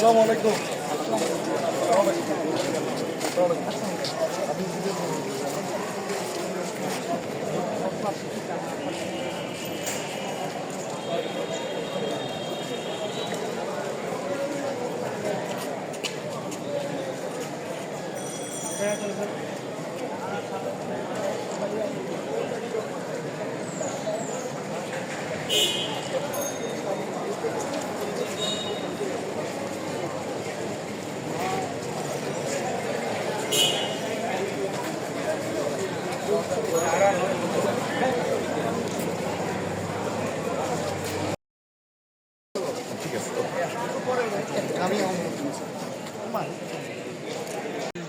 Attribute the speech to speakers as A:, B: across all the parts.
A: আসসালামু আলাইকুম।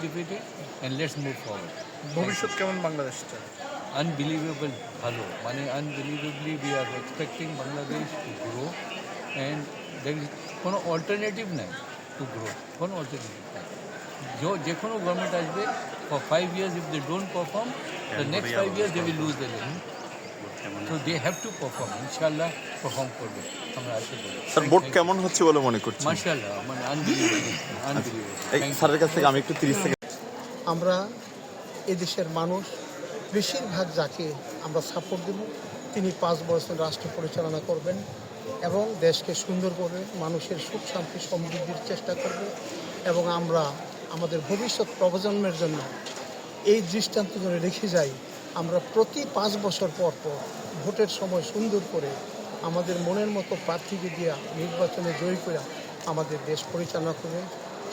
B: Defeated and let's move forward.
A: ভবিষ্যৎ কেমন বাংলাদেশটা?
B: Unbelievable bhalo. Mane unbelievably we are expecting Bangladesh to grow and there is কোনো alternative নাই to grow. কোনো alternative নাই. যে কোনো government আসবে for 5 years if they don't perform, the next 5 years they will lose the election. So they have to perform. Inshallah perform করবে. আমরা আশা করি।
C: স্যার ভোট কেমন হচ্ছে বলে মনে করছেন?
B: মাশাআল্লাহ মানে unbelievable.
C: এই স্যারের কাছ থেকে আমি একটু 30 সেকেন্ড।
D: আমরা এদেশের মানুষ বেশিরভাগ যাকে আমরা সাপোর্ট দেব তিনি 5 বছর রাষ্ট্র পরিচালনা করবেন এবং দেশকে সুন্দর করে মানুষের সুখ শান্তি সমৃদ্ধির চেষ্টা করবে এবং আমরা আমাদের ভবিষ্যৎ প্রজন্মের জন্য এই দৃষ্টান্ত ধরে রেখে যাই। আমরা প্রতি 5 বছর পর পর ভোটের সময় সুন্দর করে আমাদের মনের মতো প্রার্থীকে দিয়া নির্বাচনে জয়ী করে আমাদের দেশ পরিচালনা করবে।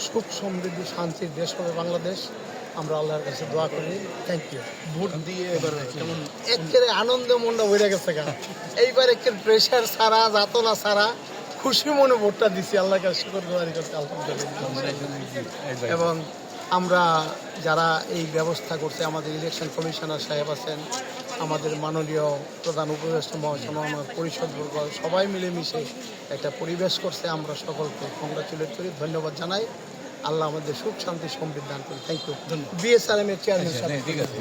D: সুখ সমৃদ্ধি শান্তির দেশ হবে বাংলাদেশ। আমরা আল্লাহর কাছে দোয়া করি। Thank you.
A: ভোট দিয়ে এবার কেমন?
D: একের আনন্দ মনটা হয়ে গেছে গা। এইবার একের প্রেশার ছাড়া যাতনা ছাড়া খুশি মনে ভোটটা দিছি। আল্লাহর কাছে শুকরগুজারি করতে আলহামদুলিল্লাহ। এবং আমরা যারা এই ব্যবস্থা করছে আমাদের ইলেকশন কমিশনার সাহেব আছেন, আমাদের মাননীয় প্রধান উপদেষ্টা মহাসমাজ পরিষদবর্গ সবাই মিলেমিশে একটা পরিবেশ করছে। আমরা সকলকে কংগ্রাচুলেট করি, ধন্যবাদ জানাই। আল্লাহ আমাদের সুখ শান্তি সমৃদ্ধি দান করি। Thank you. ধন্যবাদ। বিএসআরএম এর চেয়ারম্যান সাহেব।
B: ঠিক আছে